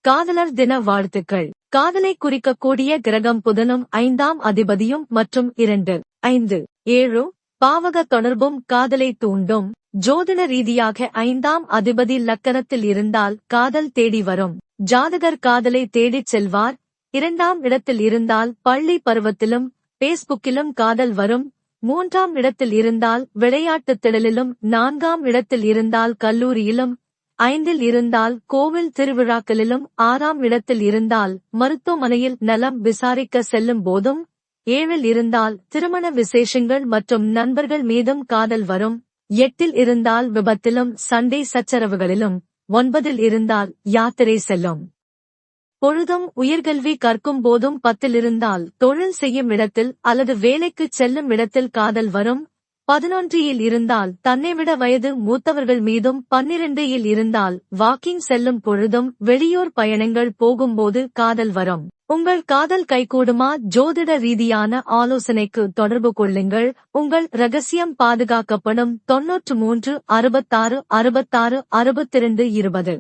காதலர் தின வாழ்த்துக்கள். காதலை குறிக்கக்கூடிய கிரகம் புதனும் 5ஆம் அதிபதியும் மற்றும் 2, 5, 7 பாவக தொடர்பும் காதலை தூண்டும். ஜோதிட ரீதியாக 5ஆம் அதிபதி லக்கணத்தில் இருந்தால் காதல் தேடி வரும். ஜாதகர் காதலை தேடிச் செல்வார். 2ஆம் இடத்தில் இருந்தால் பள்ளி பருவத்திலும் பேஸ்புக்கிலும் காதல் வரும். 3ஆம் இடத்தில் இருந்தால் விளையாட்டுத் திடலிலும் 4ஆம் இடத்தில் இருந்தால் கல்லூரியிலும் 5இல் இருந்தால் கோவில் திருவிழாக்களிலும் 6ஆம் இடத்தில் இருந்தால் மருத்துவமனையில் நலம் விசாரிக்க செல்லும் போதும் 7இல் இருந்தால் திருமண விசேஷங்கள் மற்றும் நண்பர்கள் மீதும் காதல் வரும். 8இல் இருந்தால் விபத்திலும் சண்டை சச்சரவுகளிலும் 9இல் இருந்தால் யாத்திரை செல்லும் பொழுதும் உயர்கல்வி கற்கும் போதும் 10இல் இருந்தால் தொழில் செய்யும் இடத்தில் அல்லது வேலைக்குச் செல்லும் இடத்தில் காதல் வரும். 11இல் இருந்தால் தன்னைவிட வயது மூத்தவர்கள் மீதும் 12இல் இருந்தால் வாக்கிங் செல்லும் பொழுதும் வெளியூர் பயணங்கள் போகும்போது காதல் வரும். உங்கள் காதல் கைகூடுமா? ஜோதிட ரீதியான ஆலோசனைக்கு தொடர்பு கொள்ளுங்கள். உங்கள் ரகசியம் பாதுகாக்கப்படும். 93 66 66 62 20